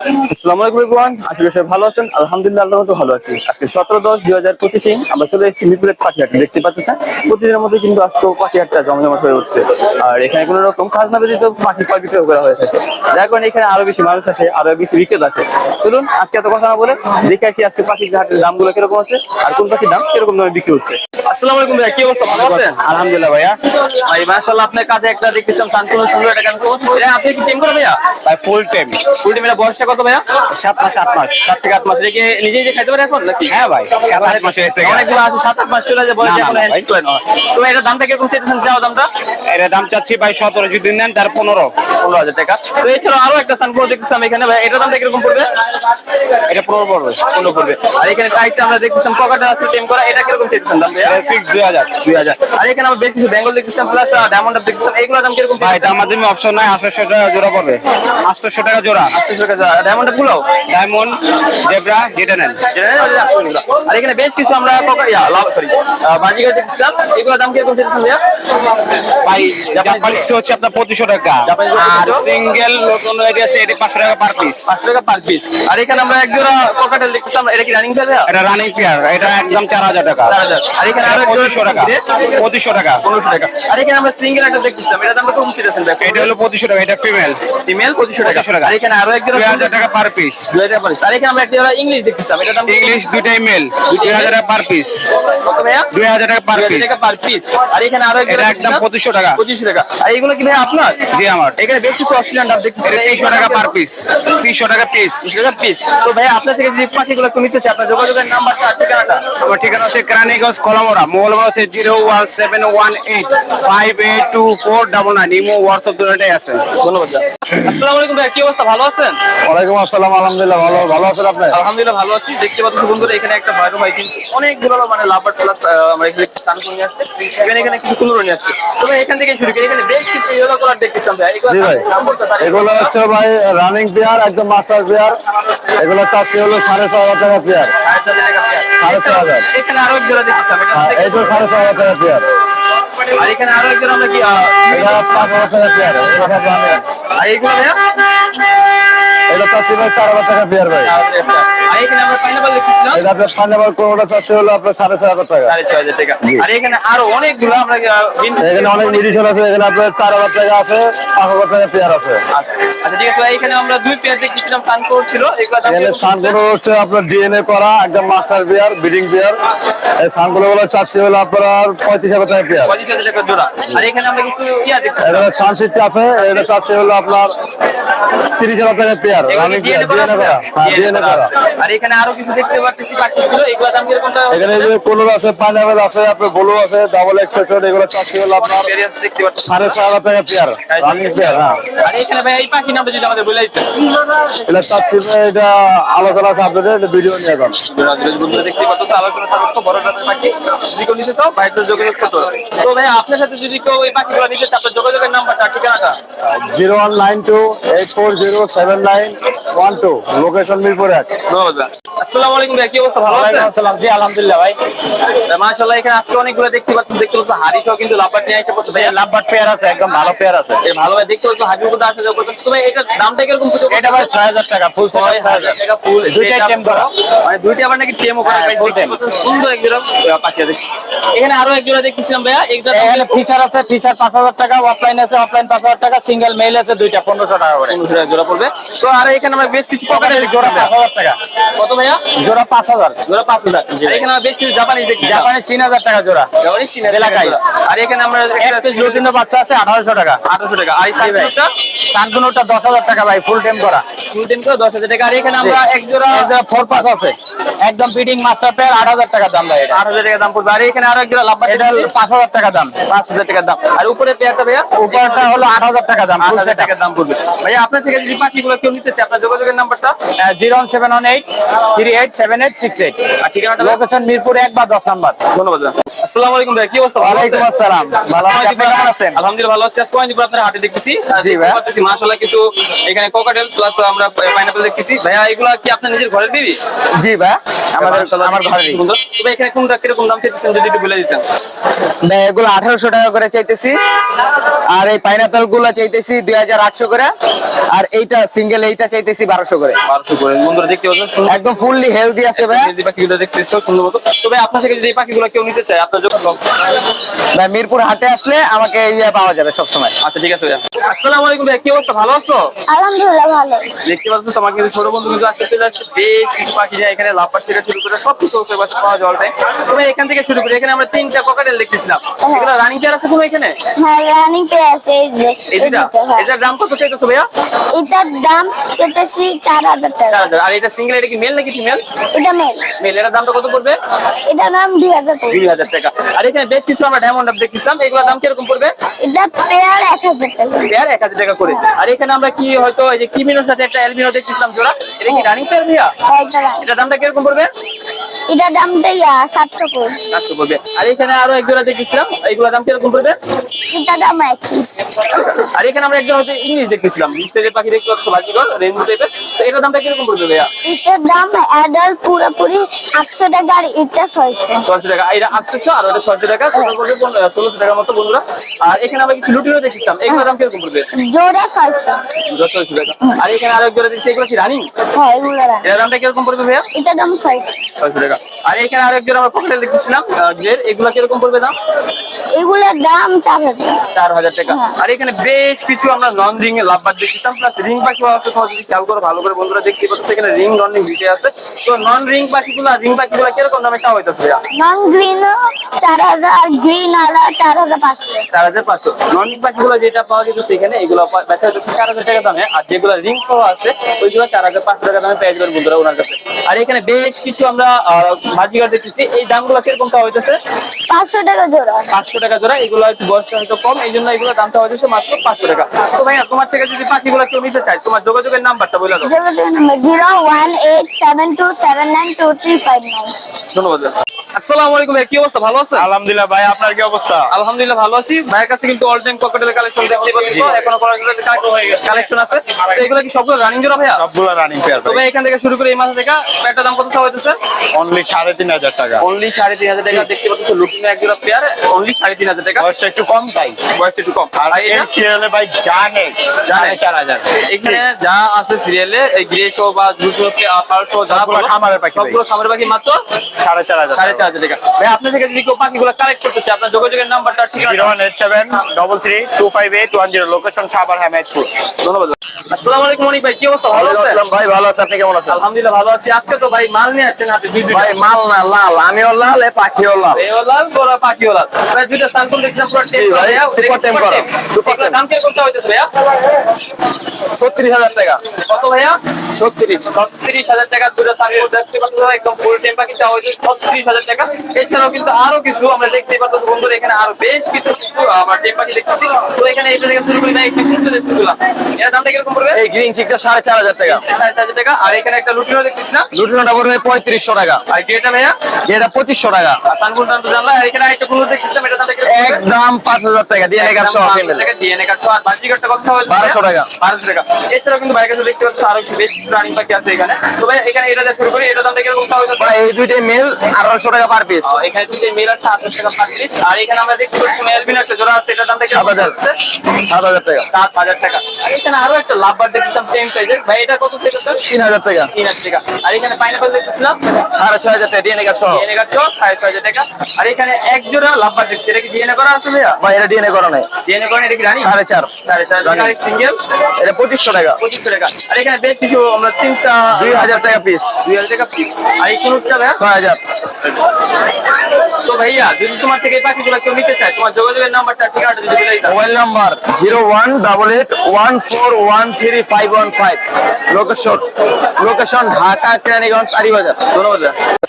আসসালামু আলাইকুম এভরিওয়ান, আশা করি সবাই ভালো আছেন। আলহামদুলিল্লাহ আল্লাহর মতো ভালো আছি। আজকে 17/10/2025 আমরা চলে এসেছি মিরপুরের পাখি হাট। দেখতে পাচ্ছেন প্রতিদিনের মধ্যে কিন্তু আজকেও পাখি হাটটা জমজমাট হয়ে উঠছে। আর এখানে কোনো রকম খাজনা ব্যতীত পাখি বিক্রয় করা হয়ে থাকে, যার কারণে এখানে আরো বেশি মানুষ আছে, আরো বেশি বিক্রেতা আছে। চলুন আজকে এত কথা না বলে দেখে আসি আজকে পাখি হাটের দামগুলো কিরকম আছে আর কোন পাখির দাম কিরকম দামে বিক্রি হচ্ছে। আসসালামু আলাইকুম ভাইয়া, কি অবস্থা, ভালো আছেন? আলহামদুলিল্লাহ ভাইয়া। ভাই মাশাআল্লাহ, আপনার কাছে একটা দেখতেছিলাম শান্তনু সুন্দর একটা কাজ। এটা আপনি কি টেম করে ভাইয়া? ভাই ফুল টাইম। ফুল টিমের বয়সটা কত ভাইয়া? 7 মাস 8 মাস। 7 থেকে 8 মাস। রেখে নিজেই যে খাইতে পারে এখন নাকি? হ্যাঁ ভাই 7 8 মাস হয়েছে। অনেকগুলো আছে 7 8 মাস চলে যায় বয়স, না, এখন না, হ্যান্ড ভাই। করে না। তো এটার দামটা কিরকম চাইতেছেন, যাও দামটা? এর দাম চাচ্ছি ভাই 17, যদি নেন তার 15। 15,000 টাকা। তো এছাড়া আরো একটা সানগ্লাস দেখতেছিলাম এখানে ভাই, এটার দামটা কিরকম পড়বে? এটা 15 পড়বে। 15 পড়বে। আর এখানে টাইটটা আমরা দেখতেছিলাম পকেটে আছে টেম করা, এটা কিরকম চাইতেছেন দাম ভাইয়া? এটা ফিক্স 2000। 2000। আর এখানে আমরা বেশ কিছু বেঙ্গল দেখতেছিলাম প্লাস ডায়মন্ড আপ দেখতেছিলাম, এগুলোর দাম কিরকম ভাই চাইতেছেন? দাম মাধ্যমে অপশন নাই, 800 টাকা জোড়া পড়বে। 800 টাকা জোড়া। 800 টাকা ডায়মন্ড আপ গুলো ডায়মন্ড, জেব্রা, যেটা নেন। আর এখানে বেশ কিছু আমরা বাজিগার দেখছিলাম, এগুলোর দাম কিরকম চাইতেছেন ভাইয়া? ভাই জাপানিজ হচ্ছে আপনার 2500 টাকা। জাপানিজ আর সিঙ্গেল নতুন হয়ে গেছে এটা 500 টাকা পার পিস। 500 টাকা পার পিস। আর এখানে আমরা এক জোড়া ককাটেল দেখছিলাম, এটা কি রানিং পেয়ার ভাইয়া? এটা রানিং পেয়ার, এটা একদম 4000 টাকা। 4000। আর এখানে আরো 2500 টাকা। 2500 টাকা। 1500 টাকা। আর এখানে আমরা সিঙ্গেল একটা দেখছিলাম, এটা দামটা কম ছিল ভাই। এটা হলো 2500 টাকা, এটা ফিমেল। ফিমেল 2500 টাকা। 2500 টাকা। আর এখানে আরো এক জোড়া 2000 টাকা পার পিস। 2000 টাকা পার পিস। আর এখানে আমরা একটা জোড়া ইংলিশ দেখছিলাম, এটা দাম ইংলিশ দুইটাই মেল, 2000 টাকা পার পিস। কত ভাইয়া? 2000 টাকা পার 2000 পিস। টাকা পার পিস। আর এখানে আরো এক এটা জোড়া একদম দেখছিলাম, 2500 টাকা। 2500 টাকা। আর এগুলো কি ভাই আপনার? জি আমার। এখানে বেশ কিছু অস্ট্রেলিয়ান ডাব দেখতেছি, এটা 300 টাকা পার পিস। 300 টাকা পিস। 300 টাকা পিস। তো ভাই আপনার থেকে যে পাখিগুলো একটু নিতে চাই, আপনার যোগাযোগের নাম্বারটা আর ঠিকানাটা? আমার ঠিকানা হচ্ছে কেরানীগঞ্জ কলামোড়া, মোবাইল নম্বর হচ্ছে 01718582499। ইমো হোয়াটসঅ্যাপ দুটোটাই আছে। ধন্যবাদ। আসসালামু আলাইকুম ভাই, কি অবস্থা, ভালো আছেন? ওয়ালাইকুম আসসালাম, আলহামদুলিল্লাহ ভালো আছেন আপনি? আলহামদুলিল্লাহ ভালো আছি। দেখতে পাচ্ছি বন্ধুরা এখানে একটা ভাইরো ভাই কিন্তু অনেকগুলো মানে লাভার প্লাস আমরা এখানে স্নান করে নিয়ে আসছে, এখানে কিছু কুমড়ো নিয়ে আসছে। তবে এখান থেকে শুরু করি, এখানে বেশ কিছু ইয়েলো কালার দেখতেছিলাম ভাই, এগুলো জি ভাই, এগুলো হচ্ছে ভাই রানিং পেয়ার, একদম মাস্টার পেয়ার। এগুলো চাচ্ছি হলো 6,500 টাকা পেয়ার। 6,500। এখানে আরো এক জোড়া দেখতেছিলাম, এই তো 6,500 টাকা পেয়ার। আর এখানে আরো এক জোড়া আমরা কি এটা 5,000 টাকা পেয়ার। আর এইগুলো ভাইয়া? এটা চাচ্ছি ভাই 4,000 টাকা পেয়ার ভাই। আর এখানে আমরা পাইনাপল দেখতেছিলাম, এটা আপনার পাইনাপল কোনোটা চাচ্ছি হলো আপনার 6,500 টাকা। 6,500 টাকা। আর এখানে আরো অনেকগুলো আমরা এখানে অনেক মেডিসিন আছে, এখানে আপনার 4,000 টাকা আছে, 5,000 টাকা পেয়ার আছে। আচ্ছা ঠিক আছে ভাই, এখানে আমরা দুই পেয়ার দেখতেছিলাম কানকোর ছিল, এগুলো দাম এখানে সানগুলো হচ্ছে আপনার ডিএনএ করা একদম মাস্টার পেয়ার, ব্রিডিং পেয়ার। এই সানগুলো চাচ্ছি হলো আপনার 35,000 টাকা পেয়ার। 25,000 টাকা জোড়া। আর এখানে আমরা কিছু ইয়া দেখতেছিলাম, এখানে সানসিট আছে, এটা চাচ্ছি হলো আপনার 30,000 টাকা পেয়ার। রানিং পেয়ার, ডিএনএ করা। হ্যাঁ, ডিএনএ করা। আর এখানে আরো কিছু দেখতে পাচ্ছি পাখি ছিল, এগুলো দাম কিরকম? এখানে যে কোলর আছে, পাইনাপেল আছে, আপনার ব্লু আছে, ডাবল এক্সপেক্টেড, এগুলো চাচ্ছি হলো আপনার দেখতে পাচ্ছি। 4,500 টাকা পেয়ার। Running pair. হ্যাঁ, আর এখানে ভাই এই পাখি নামটা যদি আমাদের বলে দিতেন। এটা চাচ্ছি ভাই, এটা আলোচনা আছে আপনাদের, এটা ভিডিও নিয়ে যান। বন্ধুরা দেখতে পাচ্ছ আলোচনা সাপেক্ষ বড় জাতের পাখি, যদি কেউ নিতে চাও বাইরে যোগাযোগ করতে হবে। তো ভাই আপনার সাথে যদি কেউ এই পাখিগুলো নিতে চায়, আপনার যোগাযোগের নাম্বারটা ঠিকানাটা? 019284079112, লোকেশন মিরপুর 1। আসসালামু আলাইকুম ভাই, কি অবস্থা, ভালো আছেন? জি আলহামদুলিল্লাহ ভাই। মাশাআল্লাহ, এখানে আজকে অনেকগুলো দেখতে পাচ্ছি, হাড়িটাও কিন্তু লাভবাট নিয়ে এসে পড়ছে ভাইয়া। লাভবাট পেয়ার আছে, একদম ভালো পেয়ার আছে। এই ভালো ভাই দেখতে পাচ্ছি হাড়ির উপর আসা যাওয়া করতেছে। তো ভাই এটার দামটা কিরকম? এটা ভাই 6,000 টাকা ফুল। 6,000 টাকা ফুল। দুইটাই টেম করা। মানে দুইটা আবার নাকি টেমও করা ভাই, ফুল টেম। সুন্দর এক জোড়া পাখি আছে। এখানে আরো এক জোড়া দেখতেছিলাম ভাইয়া, এখানে ফিচার আছে, ফিচার 5,000 টাকা, অফলাইন আছে, অফলাইন 5,000 টাকা, সিঙ্গেল মেল আছে দুইটা 1500 টাকা করে। 1500 টাকা জোড়া পড়বে। তো আর এখানে আমরা বেশ কিছু পকেটের জোড়া 5,000 টাকা। কত ভাইয়া? জোড়া 5,000। জোড়া 5,000। আর এখানে আমরা বেশ কিছু জাপানি দেখছি, জাপানি 3,000 টাকা জোড়া। জাপানি চীনা এলাকায়। আর এখানে আমরা এক পিস লুটিনো বাচ্চা আছে 1,800 টাকা। 800 টাকা। আর এই সাইজটা সানকুনোটা 10,000 টাকা ভাই, ফুল টেম করা। ফুল টেম করে 10,000 টাকা। আর এখানে আমরা এক জোড়া 4 পাস আছে, একদম ফিটিং মাস্টার পেয়ার, 8,000 টাকা দাম ভাই। 8,000 টাকা দাম পড়বে। আর এখানে আরো এক জোড়া লাভবাট, এটা 5,000 টাকা দাম। 5,000 টাকা দাম। আর উপরে পেয়ারটা ভাইয়া, উপরটা হলো 8,000 টাকা দাম, ফুল 8,000 টাকা দাম পড়বে। ভাইয়া আপনার থেকে যদি পাখিগুলো কেউ নিতে চায়, আপনার যোগাযোগের নাম্বারটা? 01718387868। আর ঠিকানাটা? লোকেশন মিরপুর 1 বা 10 নাম্বার। ধন্যবাদ। আসসালামু আলাইকুম ভাই, কি অবস্থা, ভালো ওয়ালাইকুম আছেন? আসসালাম, ভালো আছি, আপনি কেমন আছেন? আলহামদুলিল্লাহ ভালো আছি। আজকে অনেকদিন পর আপনার হাটে দেখতেছি। জি ভাই। মাশাআল্লাহ, কিছু এখানে কোকাটেল প্লাস আমরা পাইনাপল দেখতেছি। ভাইয়া এগুলা কি আপনার নিজের ঘরের বেবি? জি ভাই, আমার ঘরে। তবে এখানে কোনটা কিরকম দাম চাইতেছেন যদি একটু বলে দিতেন। ভাই এগুলো 1,800 টাকা করে চাইতেছি, আর এই পাইনাপেল গুলো চাইতেছি 2,800 করে, আর এইটা সিঙ্গেল এটা চাইতেছি 1200 করে। 1200 করে। বন্ধুরা দেখতে পাচ্ছেন সুন্দর একদম ফুললি হেলদি আছে ভাই। এই পাখিগুলো দেখতেছো সুন্দর মতো। তবে আপনার থেকে যদি এই পাখিগুলো কেউ নিতে চায় আপনার জন্য ভাই মিরপুর হাটে আসলে আমাকে ইয়ে পাওয়া যাবে সব সময়। আচ্ছা ঠিক আছে ভাইয়া। আসসালামু আলাইকুম ভাইয়া, কি অবস্থা, ভালো আছো? আলহামদুলিল্লাহ ভালো। দেখতে পাচ্ছ আমার কিন্তু ছোট বন্ধু কিন্তু আজকে চলে আসছে বেশ কিছু পাখি যায় এখানে, লাভবার থেকে শুরু করে সবকিছু হচ্ছে পাওয়া যাওয়ার টাইম। তবে এখান থেকে শুরু করে এখানে আমরা 3টা ককাটেল দেখতেছিলাম, এগুলো রানিং পেয়ার আছে কোনো এখানে? হ্যাঁ রানিং পে আছে এই যে এই দুটা, হ্যাঁ। এটার দাম কত চাইতেছো ভাইয়া? এটার দাম চেতেছি 4000 টাকা। 4000। আর এটা সিঙ্গেল, এটা কি মেল নাকি ফিমেল? এটা মেল। মেল, এটার দামটা কত পড়বে? এটার দাম 2000 টাকা। 2000 টাকা। আর এখানে বেশ কিছু আমরা ডায়মন্ড আপ দেখতেছিলাম, এগুলোর দাম কিরকম পড়বে? এটা পেয়ার 1000 টাকা। পেয়ার 1000 টাকা করে। আর এখানে আমরা কি হয়তো এই যে কিমিনোর সাথে একটা অ্যালবিনো দেখতেছিলাম জোড়া, এটা কি রানিং পেয়ার ভাইয়া? হ্যাঁ, এটা রানিং। এটার দামটা কিরকম পড়বে? এটার দামটা 700 করে। 700 পড়বে। আর এখানে আরো এক জোড়া দেখতেছিলাম, এইগুলোর দাম কিরকম পড়বে? এটার দাম 100। আর এখানে আমরা একজন হয়তো ইংলিশ দেখতেছিলাম, নিচে পাখি দেখতে পাচ্ছ বাজিগর রেনবো টাইপের, তো এটার দামটা কিরকম পড়বে ভাইয়া? এটার দাম অ্যাডাল্ট পুরোপুরি 800 টাকা আর এটা 600। 600 টাকা। এটা 800 আর ওটা 600 টাকা, টোটাল পড়বে 1600 টাকার মতো বন্ধুরা। আর এখানে আমরা কিছু লুটিও দেখতেছিলাম, এগুলোর দাম কিরকম পড়বে? জোড়া 600। 600 টাকা। আর এখানে আরেক জোড়া দেখছি, এগুলো কি রানিং? হ্যাঁ এগুলো রানিং। এটার দামটা কিরকম পড়বে ভাইয়া? এটার দাম 600। 600 টাকা। আর এখানে আরেক জোড়া আমরা ককটেল দেখতেছিলাম গ্রেড, এগুলো কিরকম পড়বে দাম? এগুলোর দাম 4000 টাকা। 4000 টাকা। হ্যাঁ। আর এখানে বেশ কিছু আমরা নন রিং এর লাভবার দেখতেছিলাম, প্লাস রিং পাখি আছে, তোমরা যদি খেয়াল করো ভালো করে বন্ধুরা দেখতে পাচ্ছ এখানে রিং নন রিং দিতে আছে। তো নন রিং পাখিগুলো আর রিং পাখিগুলো কিরকম দামে চাওয়া হইতেছে ভাইয়া? নন গ্রিন 4000 আর গ্রিন আলা 4500। 4500। নন রিং পাখিগুলো যেটা পাওয়া যেত সেখানে এগুলো বেচা হচ্ছে 4000 টাকা দামে, আর যেগুলো রিং সহ আছে ওইগুলো 4500 টাকা দামে পেয়ে যাবেন বন্ধুরা ওনার কাছে। আর এখানে বেশ কিছু আমরা বাজিগার দেখতেছি, এই দামগুলো কিরকম চাওয়া হইতেছে? 500 টাকা জোড়া। 500 টাকা জোড়া। এগুলো একটু বয়সটা হয়তো কম, এই জন্য এগুলো দাম চাওয়া হচ্ছে মাত্র 500 টাকা। তো ভাইয়া তোমার থেকে যদি পাখিগুলো কেউ নিতে চায়, তোমার যোগাযোগের নাম্বারটা বলে দাও। যোগাযোগ নম্বর 01872792359। ধন্যবাদ। আসসালামু আলাইকুম ভাই, কি অবস্থা, ভালো আছেন? আলহামদুলিল্লাহ ভাই, আপনার কি অবস্থা? আলহামদুলিল্লাহ ভালো আছি। ভাইয়ের কাছে কিন্তু অল টাইম ককটেলের কালেকশন দেখতে পাচ্ছি, এখনো কালেকশন আছে। তো এগুলো কি সবগুলো রানিং জোড়া ভাইয়া? সবগুলো রানিং পেয়ার তবে এখান থেকে শুরু করে এই মাস থেকে একটা দাম কত চাওয়া হইতেছে? অনলি 3500 টাকা। অনলি 3500 টাকা। দেখতে পাচ্ছ লুটিনো এক জোড়া পেয়ার, অনলি 3500 টাকা। বয়সটা একটু কম তাই। বয়স একটু কম। আর আর এই এটা সিরিয়ালে ভাই জানে জানে 4000। এখানে যা আছে সিরিয়ালে এই গ্রে শো বা দুটো পার শো যা সবগুলো বলো, খামারের পাখি ভাই। সবগুলো খামারের পাখি মাত্র 4500। 4500 টাকা। ভাই আপনার থেকে যদি কেউ পাখিগুলো কালেক্ট করতে চায়, আপনার যোগাযোগের নাম্বারটা ঠিক আছে? 01873325810, লোকেশন সাভার হেমায়তপুর। ধন্যবাদ। আসসালামু আলাইকুম মনিক ভাই, কি অবস্থা, ভালো আছেন? ভাই ভালো আছে, আপনি কেমন আছেন? আলহামদুলিল্লাহ ভালো আছি। আজকে তো ভাই মাল নিয়ে আসছেন হাতে দুই ভাই মাল না লাল, আমিও লাল, এ পাখিও লাল। এই লাল বড় পাখিও লাল। ভাই দুইটা সানকুন দেখছিলাম পুরো টেপ ভাই, ভাইয়া, super temp করা। এগুলোর দাম কিরকম চাওয়া হইতেছে ভাইয়া? 36000 টাকা। কত ভাইয়া? 36000 টাকা দুটো সানকুন দেখতে পাচ্ছেন, একদম ফুল টেপ পাখি চাওয়া হইছে 36000 টাকা। এছাড়াও কিন্তু আরো কিছু আমরা দেখতে পাচ্ছি বন্ধুরা, এখানে আরো বেশ কিছু আমরা টেপ পাখি দেখতেছি। তো এখানে এটা থেকে শুরু করি ভাই, একটু সুন্দর দেখতেছিলাম, এর দামটা কিরকম পড়বে? এই গ্রিন চিকটা 4500 টাকা। 4500 টাকা। আর এখানে একটা লুটিনো দেখতেছি না, লুটিনোটা পড়বে 3500 টাকা। আর এটা ভাইয়া এটা 2500 টাকা। সানকুন তো জানলা। আর এখানে একটা কুলো দেখতেছিলাম, এটা দামটা কিরকম পড়বে? একদম 5000 টাকা দিয়ে নেগার সহ ফিমেল। ডিএনএ কার্ড সহ। আর বাজিকারটা কত হলো? 1200 টাকা। 1200 টাকা। এছাড়াও কিন্তু বাইরে কাছে দেখতে পাচ্ছ আরো বেশ কিছু রানিং পাখি আছে এখানে। তো ভাই এখানে এটা দিয়ে শুরু করি, এটা দামটা কিরকম চাওয়া হইতেছে? ভাই এই দুইটা মেল 1800 টাকা পার পিস। এখানে দুইটা মেল আছে 800 টাকা পার পিস। আর এখানে আমরা দেখতে পাচ্ছি মেলবিন একটা জোড়া আছে, এটার দামটা কিরকম 7000 হচ্ছে? 7000 টাকা। 7000 টাকা। আর এখানে আরো একটা লাভবার দেখতেছিলাম টেম সাইজের, ভাই এটা কত সেটা? 3000 টাকা। 3000 টাকা। আর এখানে পাইনাপল দেখতেছিলাম 6500 টাকা দিয়ে নেগার সহ। ডিএনএ কার্ড সহ 6500 টাকা। আর এখানে এক জোড়া লাভবার দেখছি, এটা কি ডিএনএ করা আছে ভাইয়া? ভাই এটা ডিএনএ করা নাই। ডিএনএ করেন, এটা কি রানিং? 4.5 4.5 সিঙ্গেল এটা 2500 টাকা। 2500 টাকা। আর এখানে বেশ কিছু আমরা তিনটা 2000 টাকা পিস। 2000 টাকা পিস। আর এই কোনটা ভাইয়া? 6000। তো ভাইয়া যদি তোমার থেকে এই পাখিগুলো কেউ নিতে চায়, তোমার যোগাযোগের নাম্বারটা ঠিকানাটা যদি বলে দিতাম। Mobile number 01881414515। Location Dhaka Keraniganj Aribazar. ধন্যবাদ।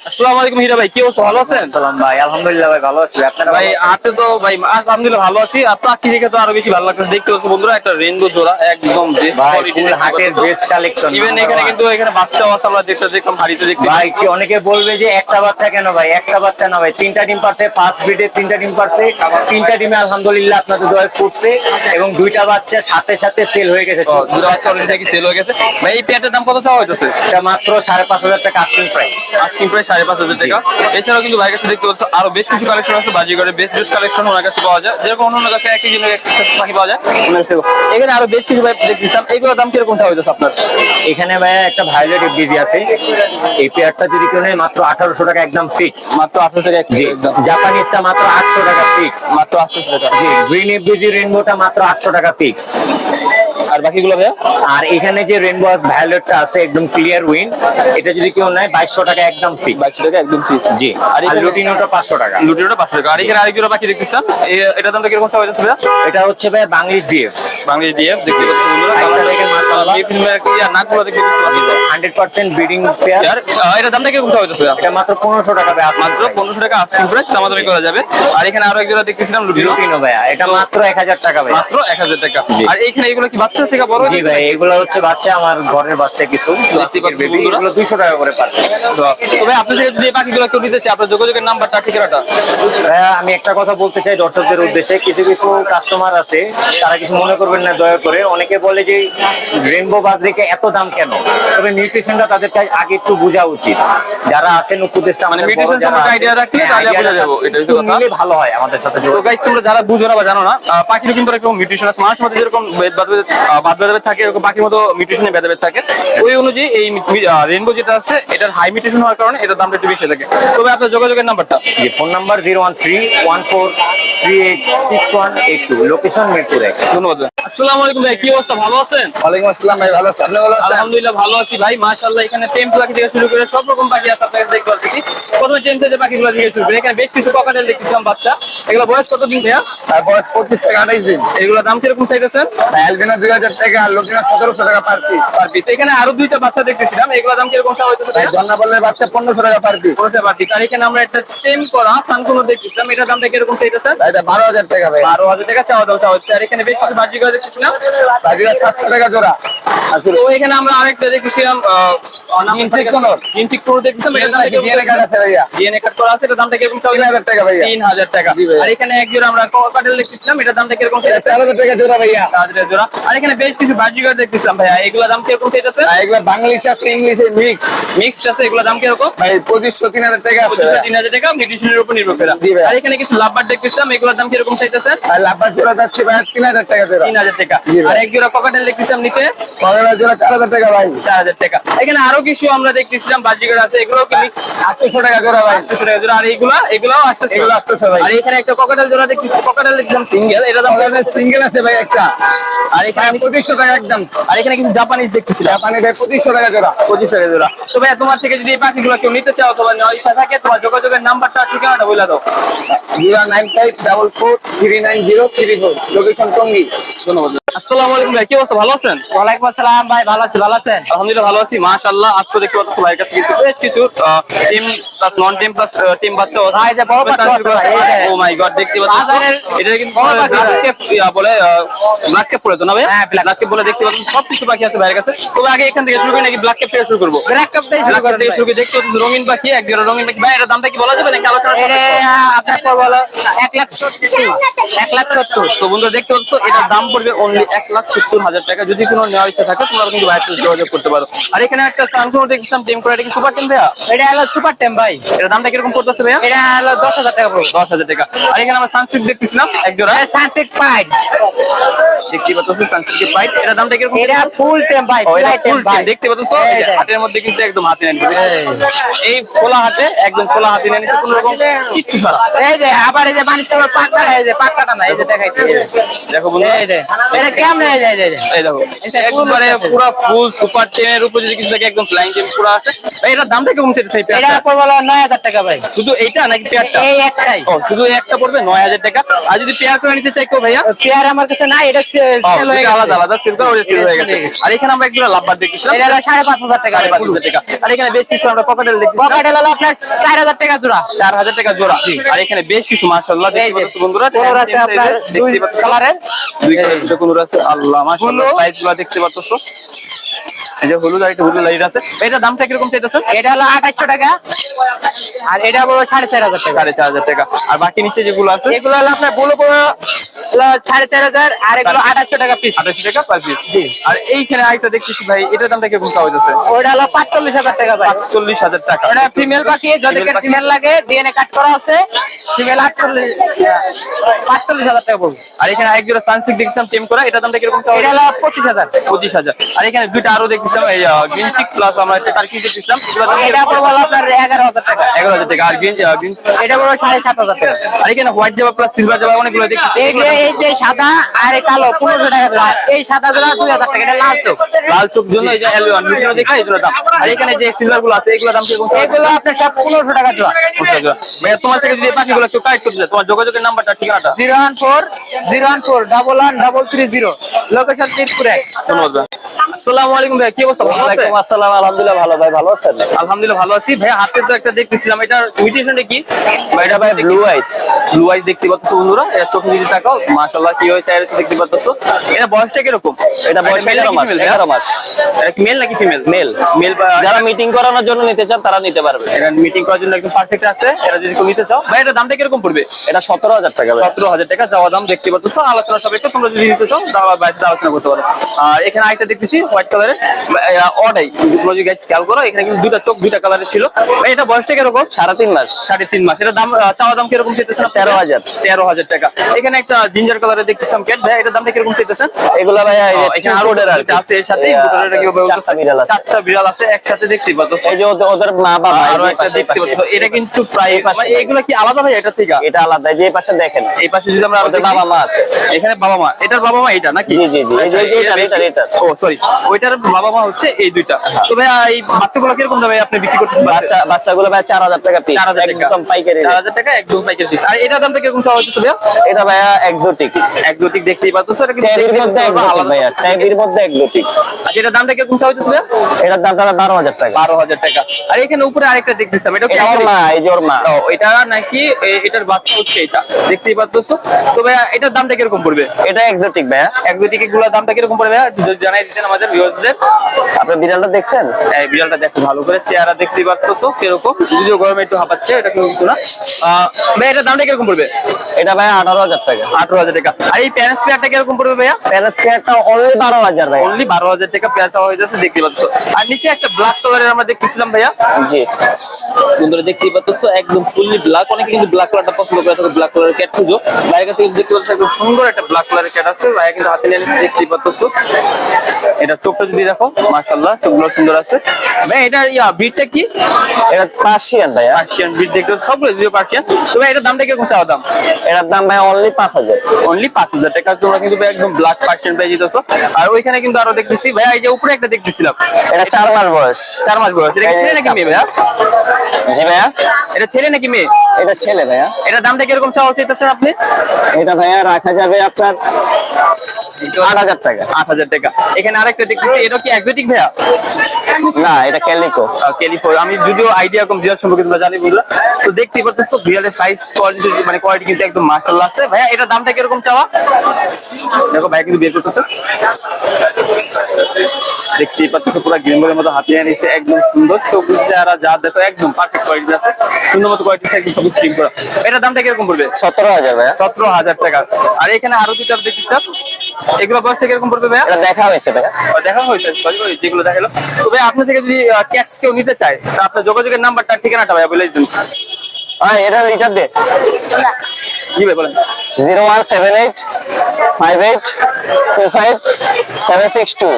আসসালামু আলাইকুম হীরা ভাই, কি অবস্থা, ভালো আছেন? সালাম ভাই, আলহামদুলিল্লাহ ভাই ভালো আছি। আপনারা ভাই হাতে তো ভাই আলহামদুলিল্লাহ ভালো আছি। আর পাখি দেখে তো আরো বেশি ভালো লাগছে। দেখতে পাচ্ছ বন্ধুরা একটা রেইনবো জোড়া, একদম হাটের বেস্ট কালেকশন। ইভেন এখানে কিন্তু এখানে বাচ্চাও আছে, আমরা দেখতে দেখলাম হাড়িতে দেখতে ভাই কি অনেকে বলবে যে একটা বাচ্চা কেন ভাই, ভাই, একটা বাচ্চা না ভাই, 3টা ডিম পারছে, ফার্স্ট ব্রিডে 3টা ডিম পারছে, 3টা ডিমে আলহামদুলিল্লাহ আপনাদের দোয়ায় ফুটছে এবং 2টা বাচ্চা সাথে সাথে সেল হয়ে গেছে। দুটো বাচ্চা অলরেডি নাকি সেল হয়ে গেছে ভাই। এই পেয়ারটার দাম কত চাওয়া হইতেছে? এটা মাত্র 5,500 টাকা আস্কিং প্রাইস। আস্কিং প্রাইস 5,500 টাকা। এছাড়াও কিন্তু ভাইয়ের কাছে দেখতে পাচ্ছ আরো বেশ কিছু কালেকশন আছে, বাজিগরের বেস্ট বেস্ট কালেকশন ওনার কাছে পাওয়া যায়, যেরকম অন্যান্য কাছে একই জনের একটা পাখি পাওয়া যায় ওনার কাছে। এখানে আরো বেশ কিছু ভাই দেখতেছিলাম, এইগুলোর দাম কিরকম চাওয়া হইতেছে আপনার? এখানে ভাই একটা ভায়োলেট বিজি আছে, এই পেয়ারটা যদি কেউ নেয় মাত্র 1,800 টাকা একদম ফিক্স। মাত্র 800 টাকা জি, জাপানিজটা মাত্র 800 টাকা ফিক্স। মাত্র 800 টাকা। জি, গ্রিন এফবিজি রেইনবোটা মাত্র 800 টাকা ফিক্স। আর বাকিগুলো ভাইয়া? আর এখানে যে রেইনবো ভায়োলেটটা আছে একদম ক্লিয়ার উইন, এটা যদি কেউ নেয় 2200 টাকা একদম ফিক্স। 2200 টাকা একদম ফিক্স। জি, আর আর এখানে- লুটিনোটা 500 টাকা। লুটিনোটা 500 টাকা। আর এখানে আরেকজোড়া বাকি দেখতেছিলাম, এটার দামটা কিরকম চাওয়া হইতেছে ভাইয়া? এটা হচ্ছে ভাই বাংলিশ ডিএফ, বাংলাদেশ ডিএফ দেখতে পাচ্ছেন বন্ধুরা। সাইজটা দেখেন মাশাআল্লাহ। নাকগুলো দেখতে পাচ্ছেন 100% ব্রিডিং পেয়ার। এটার দামটা কিরকম চাওয়া হইতেছে ভাইয়া? এটা মাত্র 1500 টাকা ভাই, মাত্র 1500 টাকা আস্কিং প্রাইস, দামাদামি করা যাবে। আর এখানে আরো একজোড়া দেখতেছিলাম লুটিনো, লুটিনো ভাইয়া, এটা মাত্র 1000 টাকা ভাই। মাত্র 1000 টাকা। আর এইখানে এগুলো কি বাচ্চা থেকে বড়? জি ভাই, এগুলো হচ্ছে বাচ্চা, আমার ঘরের বাচ্চা কিছু ক্লাসিকের বেবি, বন্ধুরা। এগুলো 200 টাকা করে পার পিস। তবে আপনি যদি এই পাখিগুলো কেউ নিতে চায়, আপনার যোগাযোগের নাম্বারটা ঠিকানাটা? ভাইয়া, আমি একটা কথা বলতে চাই দর্শকদের উদ্দেশ্যে, কিছু কিছু কাস্টমার আছে তারা কিছু মনে করবেন না দয়া করে, অনেকে বলে যে রেইনবো বাজরিকে এত দাম কেন, তবে নিউট্রিশনটা তাদেরকে আগে একটু বোঝা উচিত। যারা আছেন উপদেশটা মানে nutrition সম্পর্কে idea রাখলে তাহলে বোঝা যাবে, এটা হচ্ছে কথা। নিলে ভালো হয় আমাদের সাথে তো যোগাযোগ। গাইস, তোমরা যারা বুঝো না বা জানো না, পাখিরও কিন্তু এরকম মিউটেশন আছে। মানুষের মধ্যে যেরকম বাদ থাকে, এরকম পাখির মতো মিউটেশনে ভেদাভেদ থাকে। ওই অনুযায়ী এই রেইনবো যেটা আছে, এটার হাই মিউটেশন হওয়ার কারণে এটার দামটা একটু বেশি থাকে। তবে আপনার যোগাযোগের নাম্বারটা? যে ফোন নাম্বার 01314386182, লোকেশন মিরপুর 1। ধন্যবাদ ভাই। আসসালামু আলাইকুম ভাই, কি অবস্থা, ভালো আছেন? ওয়ালাইকুম আসসালাম ভাই, ভালো আছেন? আপনি ভালো আছেন? আলহামদুলিল্লাহ ভালো আছি ভাই, মাশাআল্লাহ। এখানে টেম পাখি থেকে শুরু করে সব রকম পাখি আছে আপনাকে দেখতে পাচ্ছি। প্রথমে টেম থেকে পাখিগুলো থেকে শুরু করে এখানে বেশ কিছু ককাটেল দেখতেছিলাম বাচ্চা। এগুলো বয়স কতদিন ভাইয়া? তারপর 25 থেকে 28 দিন। এগুলো দাম কিরকম চাইতেছেন? অ্যালবিনো 2000 টাকা, আর লুটিনো 1700 টাকা পার পিস। Per piece. এখানে আরো দুইটা বাচ্চা দেখতেছিলাম, এগুলো দাম কিরকম চাওয়া হইতেছে ভাইয়া? জন্না বললে বাচ্চা 1500 টাকা পার পিস। বলতে পারছি। আর এখানে আমরা একটা টেম করা সানকুনো দেখতেছিলাম, এটার দামটা কিরকম চাইতেছেন? এটা 12000 টাকা ভাই। 12,000 টাকা চাওয়া দাম চাওয়া হচ্ছে। আর এখানে বেশ কিছু বাজি করে দেখতেছিলাম। বাকিটা 700 টাকা জোড়া। তো এখানে আমরা আরেকটা দেখতেছিলাম ইঞ্চিক টোর দেখতেছিলাম, এটার দাম কিরকম ডিএনএ কার্ড আছে ভাইয়া। ডিএনএ কাট করা আছে, এটার দামটা কিরকম চাওয়া 3000 টাকা ভাইয়া। 3000 টাকা। জি ভাইয়া। আর এখানে এক জোড়া আমরা ককাটেল দেখতেছিলাম, এটার দামটা কিরকম এটা চাইতেছেন? 4000 টাকা জোড়া ভাইয়া। 1000 জোড়া। আর এখানে বেশ কিছু বাজিগার দেখতেছিলাম ভাইয়া, এগুলোর দাম কিরকম চাইতেছেন? আর এগুলা বাংলিশ আছে, ইংলিশে মিক্স মিক্সড আছে, এগুলোর দাম কিরকম? ভাই 2500 3000 টাকা আছে। 3000 টাকা, নিউট্রিশনের উপর নির্ভর করে। জি ভাইয়া। আর এখানে কিছু লাভবার দেখতেছিলাম, এগুলোর দাম কিরকম চাইতেছেন? আর লাভবার জোড়া যাচ্ছে ভাই 3000 টাকা জোড়া। 3000 টাকা। জি ভাই। আর এক জোড়া ককাটেল দেখতেছিলাম নিচে পনেরো জোড়া 4000 টাকা ভাই। 4000 টাকা। এখানে আরো কিছু আমরা দেখতেছিলাম বাজিগার আছে, এগুলো কি মিক্স? 800 টাকা জোড়া ভাই। 800 টাকা জোড়া। আর এগুলাও 800 এগুলো 800 ভাই। আর এখানে একটা ককাটেল জোড়া দেখতেছি, ককাটেল দেখলাম সিঙ্গেল, এটা দাম সিঙ্গেল আছে ভাই একটা। আর এখানে 2500 টাকা একদম। আর এখানে কিছু জাপানিজ দেখতেছিলাম, জাপানি ভাই 2500 টাকা জোড়া। 25 টাকা জোড়া। তো ভাই, তোমার থেকে যদি এই পাখিগুলো কেউ নিতে চাও অথবা নেওয়ার ইচ্ছা থাকে, তোমার যোগাযোগের নাম্বারটা ঠিকানাটা বলে দাও। 09544390334, লোকেশন টঙ্গী। ধন্যবাদ। আসসালামু আলাইকুম ভাই, কি অবস্থা, ভালো আছেন? ওয়ালাইকুম আসসালাম ভাই, ভালো আছি, ভালো আছেন? আলহামদুলিল্লাহ ভালো আছি, মাশাআল্লাহ। আজকে দেখতে পাচ্ছি ভাইয়ের কাছে কিন্তু বেশ কিছু টিম প্লাস নন টিম প্লাস টিম বাচ্চা আছে। ভাই, যে বড় বাচ্চা আছে ভাই, এই যে। ও মাই গড, দেখতে পাচ্ছি বাজারের এটা কিন্তু বড় বাচ্চা। ব্ল্যাক ক্যাপ বলে, ব্ল্যাক ক্যাপ পড়ে তো না ভাই? হ্যাঁ, black ব্ল্যাক ক্যাপ বলে দেখতে পাচ্ছি সব কিছু পাখি আছে ভাইয়ের কাছে। তবে আগে এখান থেকে শুরু করি নাকি ব্ল্যাক ক্যাপ থেকে শুরু করবো? ব্ল্যাক কাপ দিয়ে শুরু ব্ল্যাক ক্যাপ করেন থেকে ভাই। শুরু করে দেখতে পাচ্ছি রঙিন পাখি, এক জোড়া রঙিন পাখি। ভাই, এর দামটা কি বলা যাবে নাকি আলোচনা এটা আপনার পড়বে হলো 1,70,000। তো বন্ধুরা দেখতে পাচ্ছ, এটার দাম পড়বে অনলি 1,70,000 টাকা। যদি কোনো নেওয়ার ইচ্ছা থাকে তোমরা কিন্তু ভাইয়ের সাথে যোগাযোগ করতে পারো। আর এখানে একটা সানকুনো দেখছিলাম টেম করে, এটা কি সুপার টেম ভাইয়া? এটা হলো সুপার টেম ভাই, এটার দামটা কিরকম পড়তেছে ভাইয়া? এটা হলো 10,000 টাকা পড়বে। 10,000 টাকা। আর এখানে আমরা সানসিল্ক দেখতেছিলাম এক জোড়া, সানসেট পাইড, দেখতে পাচ্ছ সানসিল্কের পাইট, এটার দামটা কিরকম? এটা ফুল টেম ভাই, ও, এটা ফুল টেম full ভাই। টেম, দেখতে পাচ্ছ তো? এই এই যে যে। হাতের মধ্যে কিন্তু একদম হাতে নেন, এই খোলা হাতে, একদম খোলা হাতে নিয়ে নিচ্ছে, কোনো রকম কিচ্ছু ছাড়া। এই যে আবার এই যে মানুষটা পাক্কা, এই যে পাক্কাটা না, এই যে দেখাইছে, এই যে। দেখো বন্ধু, এই যে এটা কেমন এই যে, এই যে এই দেখো একবারে পুরো ফুল সুপার টেনের উপর যদি কিছু থাকে, একদম ফ্লাইং টেন পুরো আছে। ভাই, এটার দামটা কেমন চাইছে এই এটা পেয়ারটা? পড়বে হলো 9,000 টাকা ভাই। শুধু এইটা নাকি পেয়ারটা? এই একটাই। ও, শুধু এই একটা পড়বে 9,000 টাকা। আর যদি পেয়ার করে নিতে চাই কেউ ভাইয়া? পেয়ার আমার কাছে না, এটা ও, সেল হয়ে দুইটা আলাদা গেছে। আলাদা সিলভার ওর সিল হয়ে গেছে। আর এখানে আমরা একজোড়া লাভবার দেখছিলাম, এটা হলো 5,500 টাকা। 5,500 টাকা। আর এখানে বেশ কিছু আমরা পকেটেল দেখছিলাম, পকেট হলো আপনার 4,000 টাকা জোড়া। 4,000 টাকা জোড়া। আর এখানে বেশ কিছু মাশাআল্লাহ এই দেখতে যে, পাচ্ছ বন্ধুরা, কোনোর আছে আপনার দুই কালারের। দুই কালারের কোনোর আছে, আল্লাহ মাশাআল্লাহ, সাইজগুলো দেখতে পাচ্ছ। এই যে হলুদ আর একটা হলুদ লাইট আছে, এটার দামটা কিরকম চাইতেছেন? এটা হলো 2800 টাকা, আর এটা হলো 4500 টাকা। 4500 টাকা। আর বাকি নিচে যেগুলো আছে এগুলো হলো আপনার বলো হলো 4500, আর এগুলো 2800 টাকা পিস। 28 টাকা পার পিস। আর এইখানে আরেকটা দেখতেছি ভাই, এটার দামটা কিরকম চাওয়া হইতেছে? ওটা হলো 45,000 টাকা ভাই। 45,000 টাকা। ওটা ফিমেল পাখি, যদি Female পাখি। ফিমেল লাগে ডিএনএ কাট করা আছে, ফিমেল 45,000 টাকা পড়বে। আর এখানে আরেক জোড়া সানসিক দেখছিলাম টেম করা, এটার দামটা কিরকম চাওয়া এটা হইতেছে? হলো 25,000। 25,000। আর এখানে দুইটা আরো দেখছিলাম, এই গ্রিন চিক প্লাস আমরা একটা টার্কি দেখছিলাম, এগুলোর দাম এটা পড়বে হলো আপনার 11,000 টাকা। 11,000 টাকা। আর গ্রিন এটা পড়বে 7,500 টাকা। আর এখানে হোয়াইট জাবা প্লাস সিলভার জাবা অনেকগুলো দেখতেছি। এই যে সাদা আর এই কালো 1500 টাকা জোড়া। এই সাদা জোড়া 2,000 টাকা। এটা লাল চোখ। লাল চোখ জন্য এই যে এলওয়ান মিশন দেখলে এগুলোর দাম। আর এখানে যে সিলভার গুলো আছে এগুলোর দাম কিরকম চাওয়া হইতেছে? এগুলো আপনার সব 1500 টাকা জোড়া। ভাইয়া তোমার থেকে যদি এই পাখিগুলো কেউ কালেক্ট করতে চায়, তোমার যোগাযোগের নাম্বারটা ঠিকানাটা 014-014-11330, লোকেশন তিরপুরে। ধন্যবাদ ভাই। আসসালামু আলাইকুম ভাই, কি অবস্থা? ভালো আছেন? ওয়ালাইকুম আসসালাম, আলহামদুলিল্লাহ ভালো ভাই, ভালো আছেন? আলহামদুলিল্লাহ ভালো আছি ভাই। হাতে তো একটা দেখতেছিলাম, এটার মিউটেশনটা কি? এটা ভাই ব্লু আইস। ব্লু আইজ দেখতে পাচ্ছ বন্ধুরা, এটা চোখে যদি তাকাও মাশাআল্লাহ কি হয়েছে আর দেখতে পাচ্ছ। এটা বয়সটা কিরকম? এটা বয়স 11 মাস। 11 মাস। এটা কি মেল নাকি ফিমেল? মেল। মেল। যারা মিটিং করানোর জন্য নিতে চান তারা নিতে পারবে। এটা মিটিং করার জন্য একদম পারফেক্ট আছে, এটা যদি কেউ নিতে চাও ভাই, এটা দামটা কিরকম পড়বে? এটা 17,000 টাকা ভাই। 17,000 টাকা যাওয়া দাম দেখতে পাচ্ছ। আলোচনা সাপেক্ষে তোমরা যদি নিতে চাও দাম বাইরে আলোচনা করতে পারো। আর এখানে আরেকটা দেখতেছি হোয়াইট কালারের অডাই, তোমরা যদি গাইস খেয়াল করো এখানে কিন্তু দুইটা চোখ দুইটা কালারের ছিল ভাই। এটা বয়সটা কিরকম? 3.5 মাস। 3.5 মাস। এটা দাম চাওয়া দাম কিরকম চাইতেছেন? 13,000। 13,000 টাকা। এখানে একটা জিঞ্জার কালারের দেখতেছিলাম ক্যাট ভাই, এটার দামটা কিরকম চাইতেছেন? এগুলা ভাই এখানে আরো আর দুইটা আছে এর সাথে, দুটোটা কি হবে? 4টা বিড়াল আছে। 4টা বিড়াল আছে একসাথে দেখতে পাচ্ছ। এই যে ওদের মা বাবা আরো এই একটা পাশে, দেখতে পাশে, পাচ্ছ, এটা কিন্তু প্রায় এই পাশে। এগুলো কি আলাদা ভাই এটা থেকে? এটা আলাদা, যে এই পাশে দেখেন এই পাশে যদি আমরা আরো ওদের দেখি, বাবা মা আছে। এখানে বাবা মা, এটার বাবা মা এটা নাকি? জি, জি, জি। এই যে এটা। ও সরি, ওইটার বাবা মা হচ্ছে এই দুইটা। তো ভাই এই বাচ্চাগুলো কিরকম দামে আপনি বিক্রি করতেছেন? বাচ্চাগুলো ভাই 4,000 টাকা পিস। 4,000 টাকা। একদম পাইকারি রেট। 4,000 টাকা একদম পাইকারি পিস। আর এটার দামটা কিরকম চাওয়া হচ্ছে ভাইয়া? এটা ভাইয়া এক্সোটিক। একজোটিক দেখতেই পাচ্ছ, এটা কিন্তু ট্যাবির দেখতে মধ্যে পাচ্ছ এক্সোটিক আলাদা ভাইয়া, সব। ট্যাবির মধ্যে এক্সোটিক। আচ্ছা, এটার দামটা কিরকম চাওয়া হচ্ছে ভাইয়া? এটার দাম 12,000 টাকা। 12,000 টাকা। আর এখানে উপরে আরেকটা দেখতেছিলাম, এটা কি এটা ওর মা, এই যে ওর মা। ও, এটা নাকি এটার বাচ্চা হচ্ছে এটা, দেখতেই পাচ্ছ। তো ভাইয়া এটার দামটা কিরকম পড়বে? এটা এক্সোটিক ভাইয়া। একজোটিক গুলোর দামটা কিরকম পড়বে ভাইয়া একটু যদি জানাই দিতেন আমাদের ভিউয়ারদের। আপনি বিড়ালটা দেখছেন? এই বিড়ালটা দেখো ভালো করে, চেহারা দেখতেই পাচ্ছ কিরকম, যদিও গরমে একটু হাঁপাচ্ছে, এটা কিন্তু না। ভাইয়া এটার দামটা কিরকম পড়বে? এটা ভাইয়া 18,000 টাকা। 18,000 টাকা। আর এই প্যারেন্টস পেয়ারটা কিরকম পড়বে ভাইয়া? প্যালেস পেয়ারটা অনলি 12,000 ভাইয়া। অনলি 12,000 টাকা পেয়ার চাওয়া হয়ে যাচ্ছে, দেখতে পাচ্ছ। আর নিচে একটা ব্ল্যাক কালারের আমরা দেখতেছিলাম ভাইয়া, জি। বন্ধুরা দেখতেই পাচ্ছ একদম ফুললি ব্ল্যাক। অনেকে কিন্তু ব্ল্যাক কালারটা পছন্দ করে থাকে, ব্ল্যাক কালারের ক্যাট খুঁজো। বাইরের কাছে কিন্তু দেখতে পাচ্ছ একদম সুন্দর একটা ব্ল্যাক কালারের ক্যাট আছে, ভাইয়া কিন্তু হাতে নিয়ে নিচ্ছে, দেখতেই পাচ্ছ। এটা চোখটা যদি দেখো মাশাআল্লাহ চোখগুলো সুন্দর আছে ভাই। এটা ব্রিডটা কি? এটা পার্সিয়ান ভাইয়া। পার্সিয়ান ব্রিড দেখতে পাচ্ছ, সবগুলো যদিও পার্সিয়ান। তো ভাই এটার দামটা কিরকম চাওয়া দাম? এটার দাম ভাই অনলি 5,000। অনলি 5,000 টাকা। তোমরা কিন্তু ভাই একদম ব্ল্যাক পার্সিয়ান পেয়ে যেতেছো। আর ওইখানে কিন্তু আরো দেখতেছি ভাইয়া, এই যে উপরে একটা দেখতেছিলাম, এটা 4 মাস বয়স। 4 মাস বয়স। এটা কি ছেলে নাকি মেয়ে ভাইয়া? জি ভাইয়া, এটা ছেলে নাকি মেয়ে? এটা ছেলে ভাইয়া। এটার দামটা কিরকম চাওয়া চাইতেছেন আপনি? এটা ভাইয়া রাখা যাবে আপনার 8,000 টাকা। 8,000 টাকা। এখানে আরেকটা দেখতেছি, এটা কি এক্সোটিক ভাইয়া? না, এটা ক্যালিকো। ক্যালিফোর। আমি যদিও আইডিয়া কম বিড়াল সম্পর্কে তোমরা জানি বুঝলা। তো দেখতেই পাচ্ছ বিড়ালের সাইজ কোয়ালিটি, মানে কোয়ালিটি কিন্তু একদম মাশাআল্লাহ আছে। ভাইয়া এটার দামটা কিরকম চাওয়া? দেখো ভাই কিন্তু বের করতেছে, দেখতেই পাচ্ছ পুরো গেমবেলের মতো হাতিয়ে নিচ্ছে, একদম সুন্দর চোখ আর যা দেখো একদম পারফেক্ট কোয়ালিটি আছে, সুন্দর মতো কোয়ালিটি একদম সবুজ ক্রিম করা। এটার দামটা কিরকম পড়বে? 17,000 ভাইয়া। 17,000 টাকা। আর এখানে আরো দুটো দেখতেছিলাম, এগুলো বয়সটা কিরকম পড়বে ভাইয়া? এটা দেখা হয়েছে ভাইয়া। দেখা হয়েছে, সরি যেগুলো দেখালো। তো ভাই আপনার থেকে যদি ক্যাটস কেউ নিতে চায়, তা আপনার যোগাযোগের নাম্বারটা ঠিকানাটা ভাইয়া বলে দিন। হ্যাঁ, এটা লিটার দে। জি ভাই বলেন। 0178 58 25 762।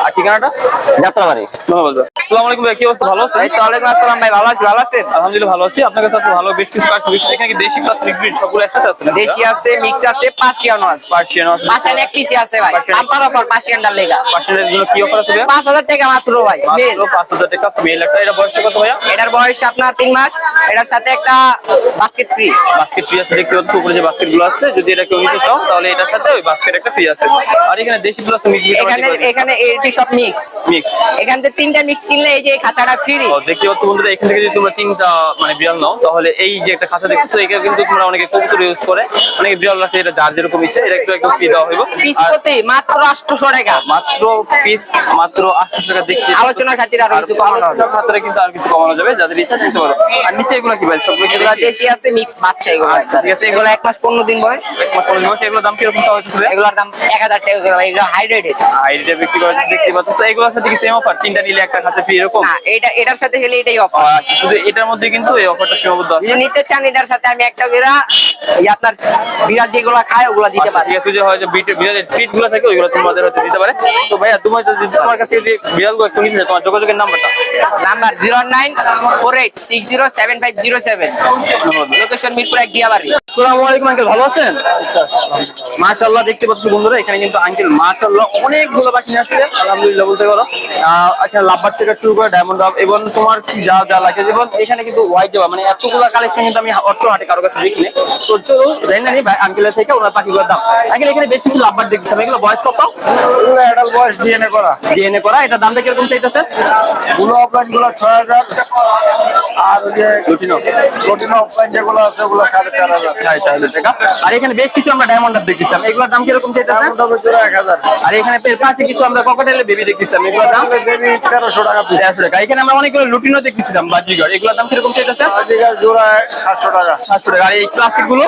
আর ঠিকানাটা? যাত্রাবাড়ি। ধন্যবাদ ভাই। আসসালামু আলাইকুম ভাই, কি অবস্থা? ভালো আছেন? ওয়ালাইকুম আসসালাম ভাই, ভালো আছি। ভালো আছেন? আলহামদুলিল্লাহ ভালো আছি। আপনার কাছে আছে ভালো বেশ কিছু কাজ হচ্ছে, এখানে কি দেশি প্লাস মিক্স ব্রিড সবগুলো একসাথে আছে না? দেশি আছে, মিক্স আছে, পার্সিয়ানও আছে। পার্সিয়ান আছে। পার্সিয়ান এক পিসি আছে ভাই। Persian- বাম্পার অফার পার্সিয়ানটার লেগা। পার্সিয়ানের জন্য কি অফার আছে ভাইয়া? 5,000 টাকা মাত্র ভাই। মেল। মাত্র 5,000 টাকা মেল একটা। এটা বয়সটা কত ভাইয়া? এটার বয়স আপনার 3 মাস। এটার সাথে একটা বাস্কেট ফ্রি। বাস্কেট ফ্রি আছে দেখতে পাচ্ছ উপরে যে বাস্কেট গুলো আছে, যদি এটা কেউ নিতে চাও তাহলে এটার সাথে ওই বাস্কেট একটা ফ্রি আছে। আর এখানে দেশি গুলো আছে মিক্স এখানে এটি সব মিক্স। মিক্স। এখান থেকে 3টা মিক্স কিনলে এই যে এই খাঁচাটা ফ্রি। দেখতে পাচ্ছ বন্ধুরা, এখান থেকে যদি তোমরা 3টা মানে বিড়াল নাও তাহলে এই যে একটা খাঁচা দেখছো, এটা কিন্তু তোমরা অনেকে কবুতর ইউজ করে, অনেকে বিড়াল রাখে, এটা যার যেরকম ইচ্ছে এটা একটু একদম ফ্রি দেওয়া হইব। পিস প্রতি মাত্র 800 টাকা। মাত্র পিস মাত্র 800 টাকা দেখতে। আলোচনার খাতিরে আরো কিছু কমানো হবে। খাতিরে কিন্তু আর কিছু কমানো যাবে, যাদের ইচ্ছা নিতে পারো। আর নিচে এগুলো কি ভাই? সবগুলো কি এগুলো দেশি আছে, মিক্স বাচ্চা এগুলো। আচ্ছা, ঠিক আছে। এগুলো 1 মাস 15 দিন বয়স। 1 মাস 15 বয়স। এগুলোর দাম কিরকম চাওয়া হচ্ছে? এগুলোর দাম 1000 টাকা করে। এগুলো হাই রেটেড। আইডিয়া বিক্রি করা দেখতে পাচ্ছ। এগুলোর সাথে কি সেম অফার? 3টা নিলে একটা খাঁচা ফ্রি এরকম? না, এটার সাথে গেলে এটাই অফার। আচ্ছা, শুধু এটার মধ্যে কিন্তু এই অফারটা সীমাবদ্ধ আছে। যদি নিতে চান এটার সাথে আমি একটা করে এই আপনার বিড়াল যেগুলো খায় ওগুলো দিতে আচ্ছা, পারি। ঠিক আছে। যে হয় যে বিড়ালের ট্রিট গুলো থাকে ওইগুলো তোমাদের হয়তো দিতে পারে। তো ভাইয়া তোমার যদি তোমার কাছে যে বিড়ালগুলো একটু নিতে চাই, তোমার যোগাযোগের নাম্বারটা? নাম্বার 0948607507। লোকেশন মিরপুর 1 দিয়াবাড়ি। আসসালামু আলাইকুম আঙ্কেল, ভালো আছেন? মাশাআল্লাহ, দেখতে পাচ্ছ বন্ধুরা এখানে কিন্তু আঙ্কেল মাশাআল্লাহ অনেকগুলো পাখি নিয়ে আসছে, আলহামদুলিল্লাহ বলতে পারো। এখানে লাভবার্ড থেকে শুরু করে ডায়মন্ড ডাব এবং তোমার কি যা যা লাগে, এবং এখানে কিন্তু হোয়াইট জবা, মানে এতগুলো কালেকশন কিন্তু আমি অর্থ হাটে কারো কাছে দেখিনি। তো চলো জানি না ভাই আঙ্কেলের থেকে ওনার পাখিগুলোর দাম। আঙ্কেল এখানে বেশ কিছু লাভবার্ড দেখছিলাম, এগুলো বয়স কত? এগুলো অ্যাডাল্ট বয়স ডিএনএ করা। ডিএনএ করা। এটা দামটা কিরকম চাইতেছে? গুলো অফলাইন গুলো 6000, আর ওই যে প্লোটিনো অফলাইন যেগুলো আছে ওগুলো 4500। 4500 টাকা। আর এখানে বেশ কিছু আমরা ডায়মন্ড ডাব দেখছিলাম, এগুলোর দাম কিরকম চাইতেছে? তবে জোড়া 1000। আর এখানে পাশে কিছু আমরা ককাটেলের বেবি দেখতেছিলাম, এগুলোর দাম বেবি 1300 টাকা পিস। 1300 টাকা। এখানে আমরা অনেকগুলো লুটিনো দেখতেছিলাম বাজিগর, এগুলোর দাম কিরকম চাইতেছে? আজিকার জোড়া 700 টাকা। 700 টাকা। আর এই ক্লাসিক গুলো?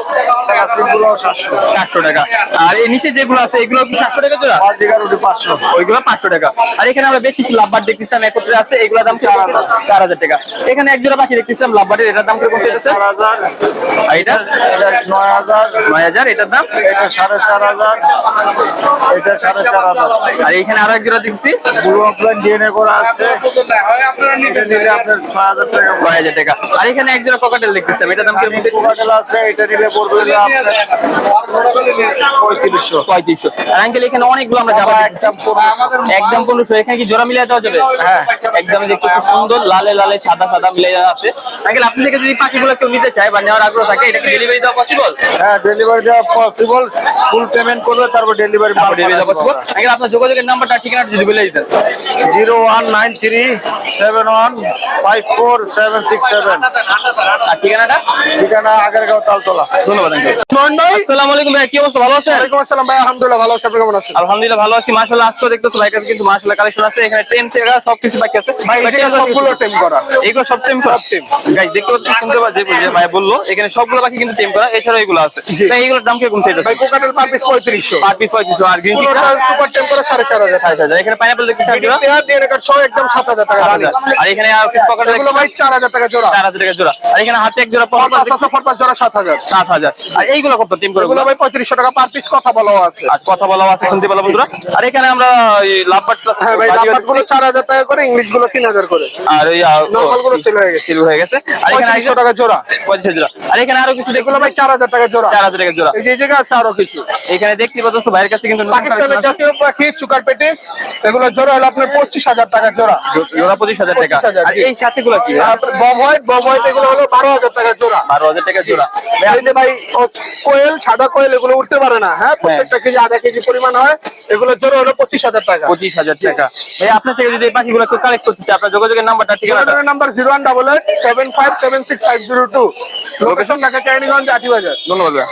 ক্লাসিক গুলো 700। 400 টাকা। আর এই নিচে যেগুলো আছে এগুলো কি 700 টাকা জোড়া? আজিকার ওটি 500। ওইগুলো 500 টাকা। আর এখানে আমরা বেশ কিছু লাভবার্ড দেখতেছিলাম একত্রে আছে, এগুলোর দাম 4000 টাকা। এখানে এক জোড়া পাখি দেখতেছিলাম লাভবার্ডের, এটার দাম কিরকম চাইতেছে? 4000। আর এটা? এটা 9000। 9000। এটার দাম? এটা 4500। এটা 4500। আর এখানে আরো এক জোড়া দেখছি, ব্লু অফলাইন ডিএনএ করা আছে, এটা নিলে আপনার 6000 টাকা। 6000 টাকা। আর এখানে এক জোড়া ককাটেল দেখতেছিলাম, এটার দাম কিরকম? কোকাটেল আছে, এটা নিলে পড়বে হলো আপনার 3500। 3500। আর আঙ্কেল এখানে অনেকগুলো আমরা যাবা দেখতেছি। একদম 1500। এখানে কি জোড়া মিলিয়ে দেওয়া যাবে? হ্যাঁ। একদম দেখতে খুব সুন্দর, লালে লালে সাদা সাদা মিলিয়ে আছে। আঙ্কেল আপনি থেকে যদি পাখিগুলো কেউ নিতে চায় বা নেওয়ার আগ্রহ থাকে, এটা কি ডেলিভারি দেওয়া পসিবল? হ্যাঁ, ডেলিভারি দেওয়া পসিবল। ফুল পেমেন্ট করবে, তারপর ডেলিভারি ডেলিভারি দেওয়া পসিবল। আঙ্কেল আপনার যোগাযোগের নাম্বারটা ঠিকানাটা যদি বলে দিতেন। 019371546767। আর ঠিকানাটা? ঠিকানা আগারগাঁও তালতলা। ধন্যবাদ আঙ্কেল। আসসালামু আলাইকুম ভাই, কি অবস্থা, ভালো আছেন? ওয়ালাইকুম আসসালাম ভাই, আলহামদুলিল্লাহ ভালো আছি। আপনি কেমন আছেন? আলহামদুলিল্লাহ ভালো আছি। মাশাআল্লাহ আজকে দেখতেছো ভাই কাছে কিন্তু মাশাআল্লাহ কালেকশন আছে, এখানে টেম থেকে সবকিছু বাকি আছে ভাই এখানে সবগুলো টেম করা। এগুলো সব টেম করা। গাইস দেখতে পাচ্ছেন, শুনতে পাচ্ছেন যে ভাই বললো এখানে সবগুলো বাকি কিন্তু টেম করা, এছাড়া এগুলো আছে। তাই এগুলোর দাম কিরকম চাইতেছে? ভাই cockatiel per piece 3500। Per piece 3500। আর গ্রিন পুরোটা সুপার টেম করা 4500। 4500। এখানে পাইনাপল দেখতেছেন জোড়া পেয়ার ডিএনএ কার্ড সহ একদম 7000 টাকা রানি। আর এখানে আর কিছু পকেট এগুলো ভাই 4000 টাকা জোড়া। 4000 টাকা জোড়া। আর এখানে হাতে এক জোড়া ফরপাস আছে, ফরপাস জোড়া 7000। 7000। আর এইগুলো কত টেম করে? এগুলো ভাই 3500 টাকা পার পিস, কথা বলাও আছে। আজ কথা বলা আছে, শুনতে পেলাম বন্ধুরা। আর এখানে আমরা লাভবার্ড হ্যাঁ ভাই, লাভবার্ড গুলো 4000 টাকা করে, ইংলিশ গুলো 3000 করে। আর ওই নরমাল গুলো সেল হয়ে গেছে। সেল হয়ে গেছে। আর এখানে 3500 টাকা জোড়া। 3500 জোড়া। আর এখানে আরো কিছু এগুলো ভাই 4000 টাকা জোড়া। 4000 টাকা জোড়া। এই যে জায়গা আছে আরো কিছু। এখানে দেখতে পাচ্ছ ভাইয়ের কাছে কিন্তু পাকিস্তানের জাতীয় পাখি চুকার পেটে, এগুলো জোড়া হলো আপনার 25000 টাকা জোড়া। জোড়া 25000 টাকা। 25,000 আর এই সাথে গুলো কি? বব হোয়াইট এগুলো হলো 12000 টাকা জোড়া। 12000 টাকা জোড়া। এই যে ভাই কোয়েল, সাদা কোয়েল, এগুলো উঠতে পারে না। হ্যাঁ, প্রত্যেকটা কেজি আধা কেজি পরিমাণ হয়। এগুলো জোড়া হলো 25000 টাকা। 25000 টাকা। ভাই আপনার থেকে যদি এই পাখিগুলো কেউ কালেক্ট করতে চায়, আপনার যোগাযোগের নাম্বারটা ঠিকানাটা? যোগাযোগের নাম্বার 0188757652। লোকেশন ঢাকা কেরানীগঞ্জ, আটিবাজার। ধন্যবাদ ভাই।